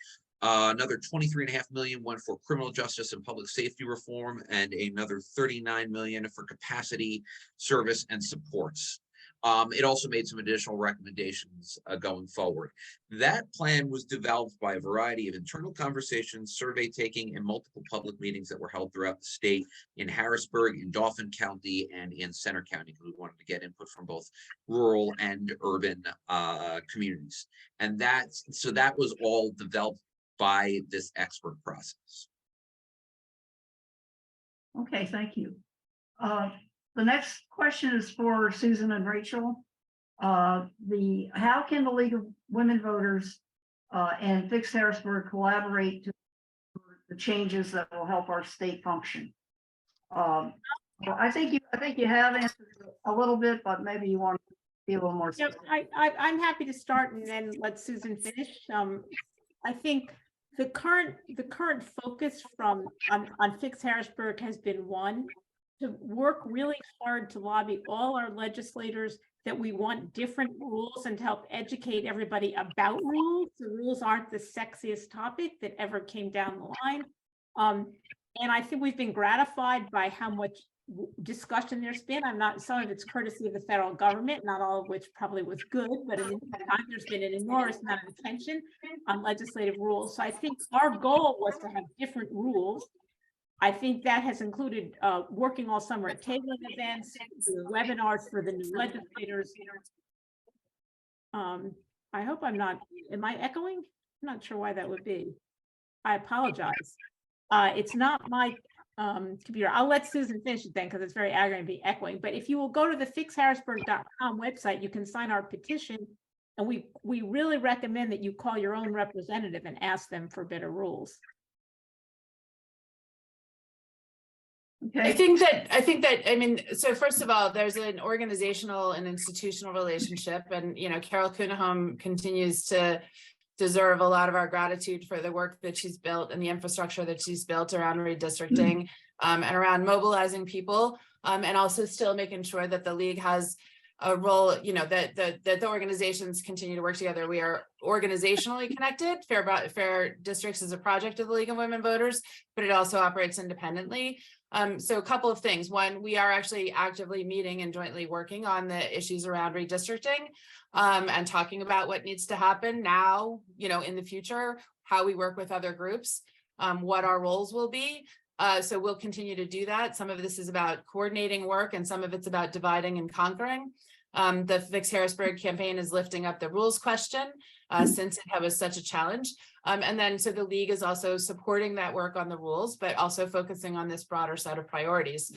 Another $23.5 million went for criminal justice and public safety reform, and another $39 million for capacity, service, and supports. It also made some additional recommendations going forward. That plan was developed by a variety of internal conversations, survey taking, and multiple public meetings that were held throughout the state, in Harrisburg, in Dauphin County, and in Center County, because we wanted to get input from both rural and urban communities. And that was all developed by this expert process. Okay, thank you. The next question is for Susan and Rachel. How can the League of Women Voters and Fix Harrisburg collaborate to the changes that will help our state function? I think you have answered a little bit, but maybe you want to be a little more Yeah, specific. I'm happy to start and then let Susan finish. I think the current focus on Fix Harrisburg has been, one, to work really hard to lobby all our legislators that we want different rules and to help educate everybody about rules. The rules aren't the sexiest topic that ever came down the line. And I think we've been gratified by how much discussion there's been. Some of it's courtesy of the federal government, not all of which probably was good, but in the meantime, there's been an enormous amount of attention on legislative rules. So I think our goal was to have different rules. I think that has included working all summer at tabling events, webinars for the new legislators. I hope am I echoing? I'm not sure why that would be. I apologize. It's not my computer. I'll let Susan finish it then, because it's very aggravating to be echoing. But if you will go to the fixharrisburg.com website, you can sign our petition. And we really recommend that you call your own representative and ask them for better rules. Okay. I think that, so first of all, there's an organizational and institutional relationship, and, Carol Kuhnholm continues to deserve a lot of our gratitude for the work that she's built and the infrastructure that she's built around redistricting and around mobilizing people, and also still making sure that the league has a role, that the organizations continue to work together. We are organizationally connected. Fair Districts is a project of the League of Women Voters, but it also operates independently. So a couple of things. One, we are actually actively meeting and jointly working on the issues around redistricting and talking about what needs to happen now, in the future, how we work with other groups, what our roles will be. So we'll continue to do that. Some of this is about coordinating work and some of it's about dividing and conquering. The Fix Harrisburg campaign is lifting up the rules question since it was such a challenge. And then so the league is also supporting that work on the rules, but also focusing on this broader set of priorities.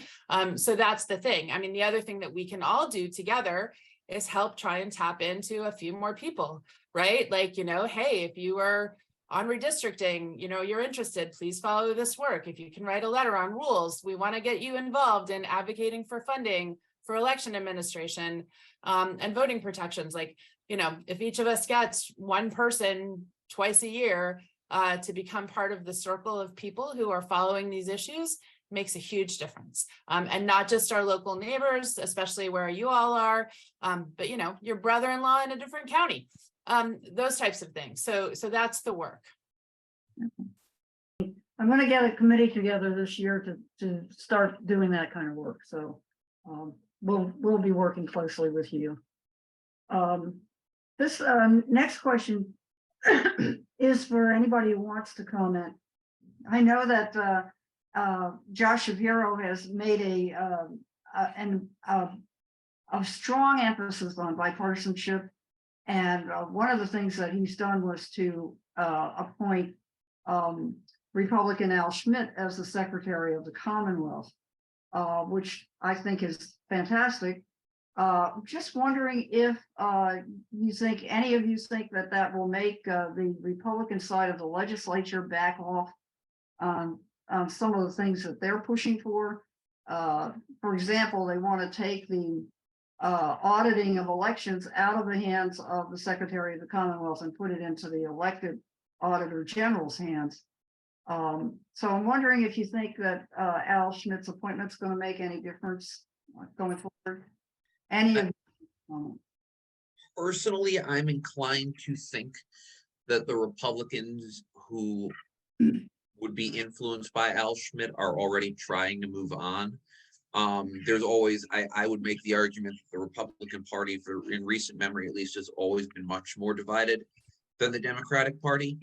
So that's the thing. I mean, the other thing that we can all do together is help try and tap into a few more people, right? Like, hey, if you are on redistricting, you're interested, please follow this work. If you can write a letter on rules, we want to get you involved in advocating for funding for election administration and voting protections. Like, if each of us gets one person twice a year to become part of the circle of people who are following these issues, makes a huge difference. And not just our local neighbors, especially where you all are, but your brother-in-law in a different county, those types of things. So that's the work. I'm going to get a committee together this year to start doing that kind of work. So we'll be working closely with you. This next question is for anybody who wants to comment. I know that Josh Shapiro has made a strong emphasis on bipartisanship, and one of the things that he's done was to appoint Republican Al Schmidt as the Secretary of the Commonwealth, which I think is fantastic. Just wondering if any of you think that will make the Republican side of the legislature back off on some of the things that they're pushing for. For example, they want to take the auditing of elections out of the hands of the Secretary of the Commonwealth and put it into the elected Auditor General's hands. So I'm wondering if you think that Al Schmidt's appointment is going to make any difference going forward. Personally, I'm inclined to think that the Republicans who would be influenced by Al Schmidt are already trying to move on. There's always, I would make the argument that the Republican Party, in recent memory at least, has always been much more divided than the Democratic Party.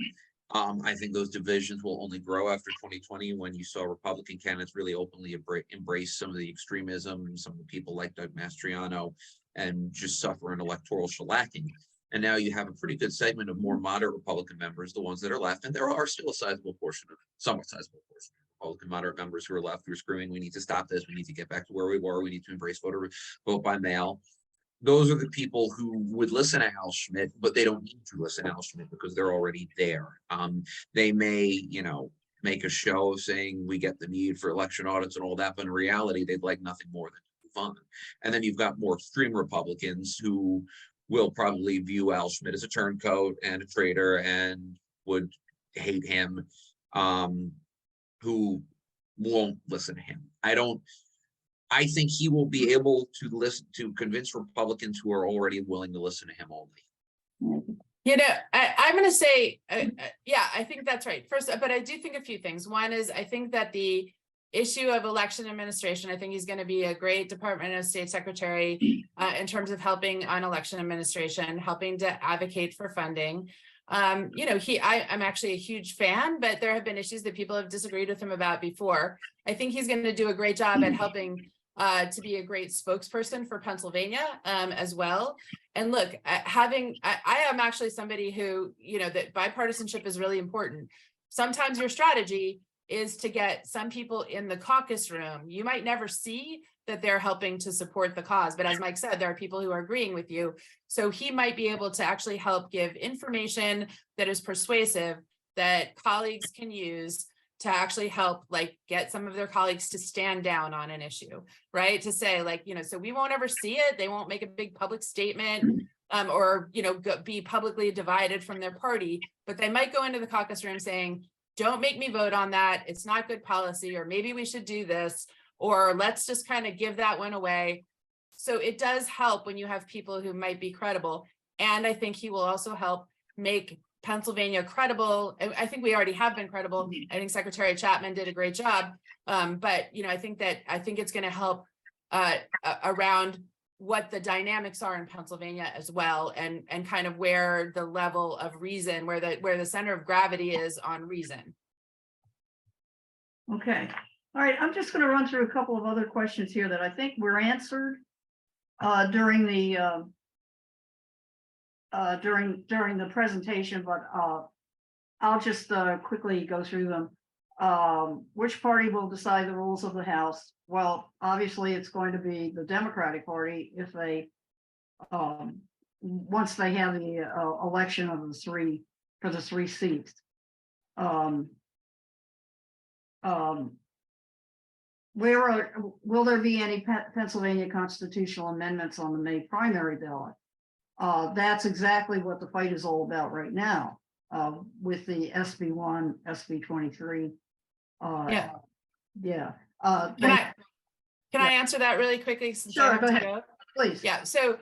I think those divisions will only grow after 2020, when you saw Republican candidates really openly embrace some of the extremism, some of the people like Doug Mastriano, and just suffer an electoral shellacking. And now you have a pretty good segment of more moderate Republican members, the ones that are left, and there are still a sizable portion of, somewhat sizable portion of Republican moderate members who are left, who are screaming, we need to stop this, we need to get back to where we were, we need to embrace vote by mail. Those are the people who would listen to Al Schmidt, but they don't need to listen to Al Schmidt because they're already there. They may, make a show of saying we get the need for election audits and all that, but in reality, they'd like nothing more than to move on. And then you've got more extreme Republicans who will probably view Al Schmidt as a turncoat and a traitor and would hate him, who won't listen to him. I think he will be able to convince Republicans who are already willing to listen to him only. I'm going to say, yeah, I think that's right. First, but I do think a few things. One is, I think that the issue of election administration, I think he's going to be a great Department of State Secretary in terms of helping on election administration, helping to advocate for funding. I'm actually a huge fan, but there have been issues that people have disagreed with him about before. I think he's going to do a great job at helping to be a great spokesperson for Pennsylvania as well. And look, I am actually somebody who, that bipartisanship is really important. Sometimes your strategy is to get some people in the caucus room. You might never see that they're helping to support the cause, but as Mike said, there are people who are agreeing with you. So he might be able to actually help give information that is persuasive that colleagues can use to actually help get some of their colleagues to stand down on an issue, right? To say so we won't ever see it. They won't make a big public statement or, be publicly divided from their party, but they might go into the caucus room saying, don't make me vote on that. It's not good policy, or maybe we should do this, or let's just kind of give that one away. So it does help when you have people who might be credible. And I think he will also help make Pennsylvania credible. I think we already have been credible. I think Secretary Chapman did a great job. But I think it's going to help around what the dynamics are in Pennsylvania as well, and kind of where the level of reason, where the center of gravity is on reason. Okay. All right. I'm just going to run through a couple of other questions here that I think were answered during the during the presentation, but I'll just quickly go through them. Which party will decide the rules of the House? Well, obviously, it's going to be the Democratic Party if they once they have the election of the three seats. Will there be any Pennsylvania constitutional amendments on the May primary ballot? That's exactly what the fight is all about right now with the SB1, SB23. Can I answer that really quickly? Sure, go ahead, please. Yeah. So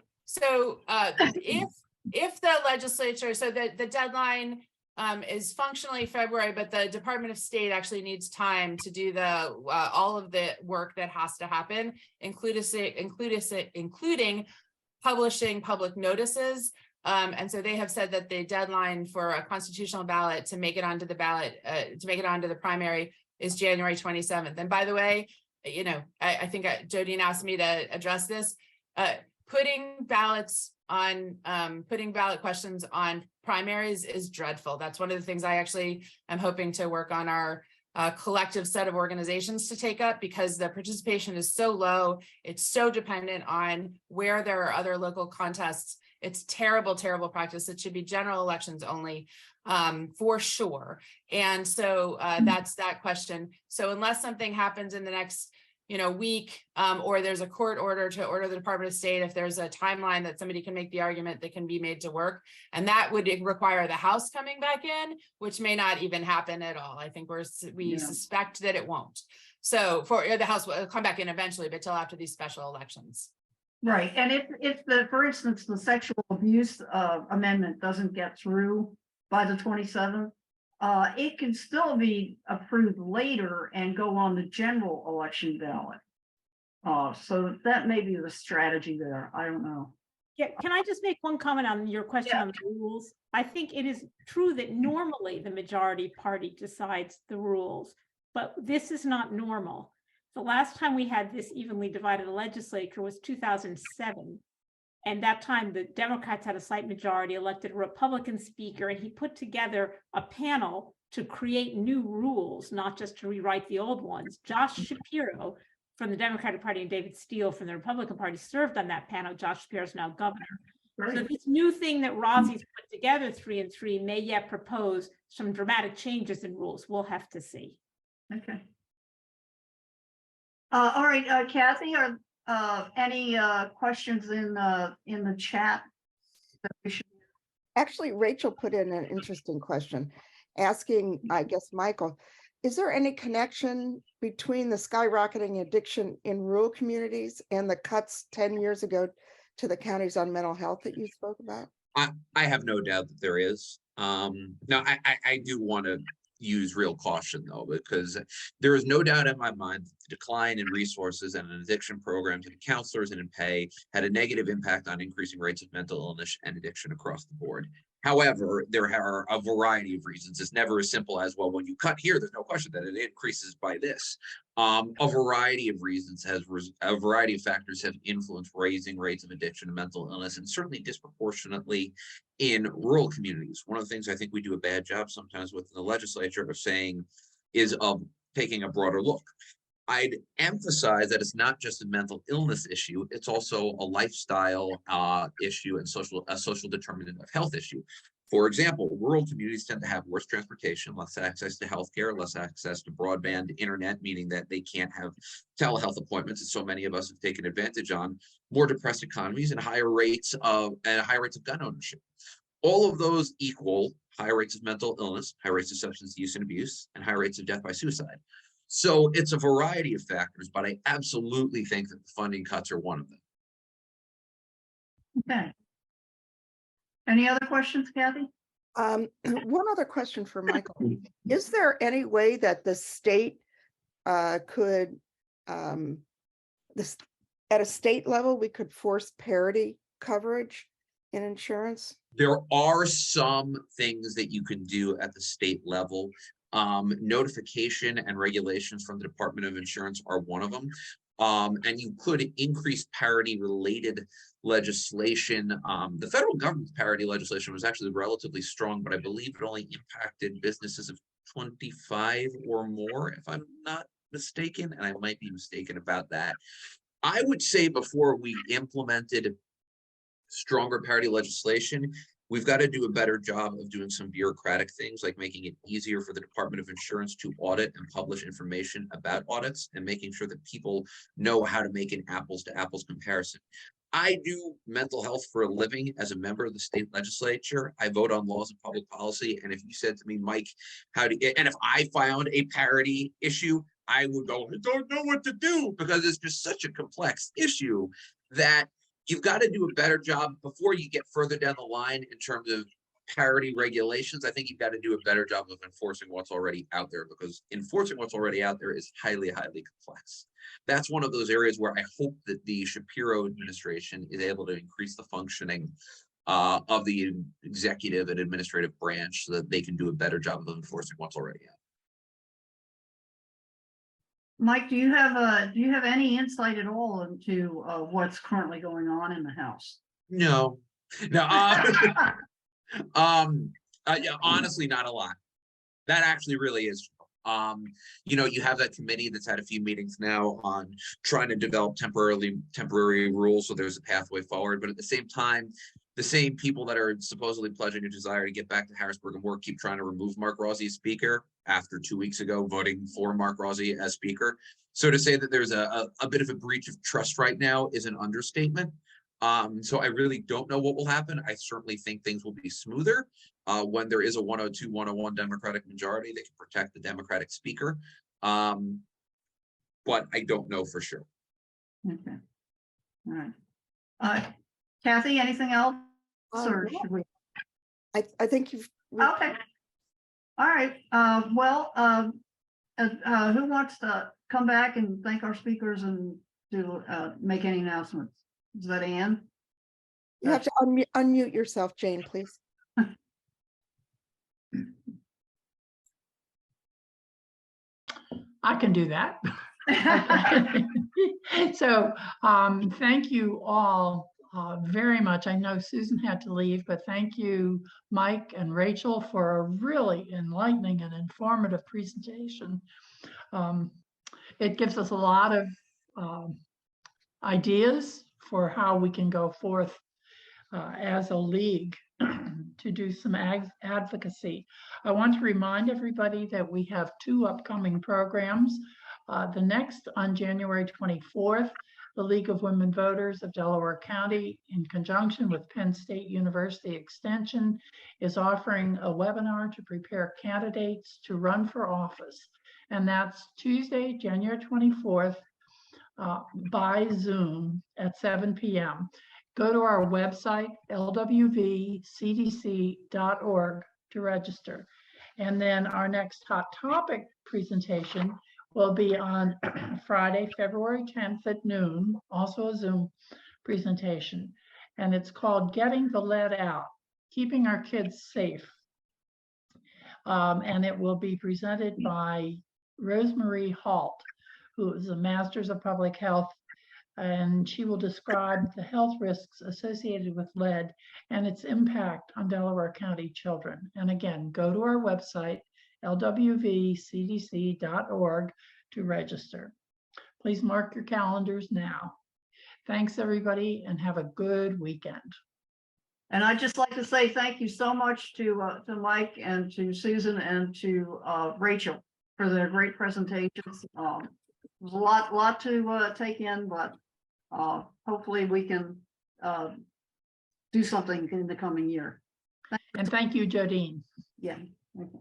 if the legislature, so the deadline is functionally February, but the Department of State actually needs time to do all of the work that has to happen, including publishing public notices. And so they have said that the deadline for a constitutional ballot to make it onto the ballot, to make it onto the primary, is January 27th. And by the way, I think Jodine asked me to address this. Putting ballot questions on primaries is dreadful. That's one of the things I actually am hoping to work on our collective set of organizations to take up, because the participation is so low. It's so dependent on where there are other local contests. It's terrible, terrible practice. It should be general elections only, for sure. And so that's that question. So unless something happens in the next week, or there's a court order to order the Department of State, if there's a timeline that somebody can make the argument that can be made to work, and that would require the House coming back in, which may not even happen at all. I think we suspect that it won't. So the House will come back in eventually, but till after these special elections. Right. And if for instance, the sexual abuse amendment doesn't get through by the 27th, it can still be approved later and go on the general election ballot. So that may be the strategy there. I don't know. Yeah, can I just make one comment on your question on the rules? I think it is true that normally the majority party decides the rules, but this is not normal. The last time we had this evenly divided legislature was 2007. And that time the Democrats had a slight majority, elected a Republican speaker, and he put together a panel to create new rules, not just to rewrite the old ones. Josh Shapiro from the Democratic Party and David Steele from the Republican Party served on that panel. Josh Shapiro is now governor. Right. So this new thing that Rosie's put together, 3 and 3, may yet propose some dramatic changes in rules. We'll have to see. Okay. All right, Kathy, are any questions in the chat that we should? Actually, Rachel put in an interesting question, asking, I guess, Michael, is there any connection between the skyrocketing addiction in rural communities and the cuts 10 years ago to the counties on mental health that you spoke about? I have no doubt that there is. Now, I do want to use real caution though, because there is no doubt in my mind that the decline in resources and in addiction programs and counselors and in pay had a negative impact on increasing rates of mental illness and addiction across the board. However, there are a variety of reasons. It's never as simple as, well, when you cut here, there's no question that it increases by this. A variety of reasons a variety of factors have influenced raising rates of addiction and mental illness, and certainly disproportionately in rural communities. One of the things I think we do a bad job sometimes with the legislature of saying is of taking a broader look. I'd emphasize that it's not just a mental illness issue, it's also a lifestyle issue and a social determinant of health issue. For example, rural communities tend to have worse transportation, less access to healthcare, less access to broadband internet, meaning that they can't have telehealth appointments, and so many of us have taken advantage on, more depressed economies and higher rates of gun ownership. All of those equal high rates of mental illness, high rates of substance use and abuse, and high rates of death by suicide. So it's a variety of factors, but I absolutely think that the funding cuts are one of them. Okay. Any other questions, Kathy? One other question for Michael. Is there any way that the state could, at a state level, we could force parity coverage in insurance? There are some things that you can do at the state level. Notification and regulations from the Department of Insurance are one of them. And you could increase parity related legislation. The federal government's parity legislation was actually relatively strong, but I believe it only impacted businesses of 25 or more, if I'm not mistaken, and I might be mistaken about that. I would say before we implemented stronger parity legislation, we've got to do a better job of doing some bureaucratic things, like making it easier for the Department of Insurance to audit and publish information about audits, and making sure that people know how to make an apples to apples comparison. I do mental health for a living as a member of the state legislature. I vote on laws and public policy. And if you said to me, Mike, and if I found a parity issue, I would go, I don't know what to do, because it's just such a complex issue that you've got to do a better job before you get further down the line in terms of parity regulations. I think you've got to do a better job of enforcing what's already out there, because enforcing what's already out there is highly, highly complex. That's one of those areas where I hope that the Shapiro administration is able to increase the functioning of the executive and administrative branch so that they can do a better job of enforcing what's already out. Mike, do you have any insight at all into what's currently going on in the House? No. Honestly, not a lot. That actually really is. You have that committee that's had a few meetings now on trying to develop temporary rules, so there's a pathway forward. But at the same time, the same people that are supposedly pledging a desire to get back to Harrisburg and work keep trying to remove Mark Rossi as speaker after 2 weeks ago voting for Mark Rossi as speaker. So to say that there's a bit of a breach of trust right now is an understatement. So I really don't know what will happen. I certainly think things will be smoother when there is a 102, 101 Democratic majority that can protect the Democratic speaker. But I don't know for sure. Okay. All right. Kathy, anything else? Or should we? I think you've. Okay. All right. Who wants to come back and thank our speakers and make any announcements. Is that Ann? You have to unmute yourself, Jane, please. I can do that. So thank you all very much. I know Susan had to leave, but thank you, Mike and Rachel, for a really enlightening and informative presentation. It gives us a lot of ideas for how we can go forth as a league to do some advocacy. I want to remind everybody that we have 2 upcoming programs. The next on January 24th, the League of Women Voters of Delaware County, in conjunction with Penn State University Extension, is offering a webinar to prepare candidates to run for office. And that's Tuesday, January 24th, by Zoom at 7 p.m. Go to our website, LWVCDC.org, to register. And then our next hot topic presentation will be on Friday, February 10th at noon, also a Zoom presentation. And it's called Getting the Lead Out, Keeping Our Kids Safe. And it will be presented by Rosemarie Halt, who is a Master's of Public Health, and she will describe the health risks associated with lead and its impact on Delaware County children. And again, go to our website, LWVCDC.org, to register. Please mark your calendars now. Thanks, everybody, and have a good weekend. And I'd just like to say thank you so much to Mike and to Susan and to Rachel for their great presentations. A lot to take in, but hopefully we can do something in the coming year. And thank you, Jodine. Yeah. Okay.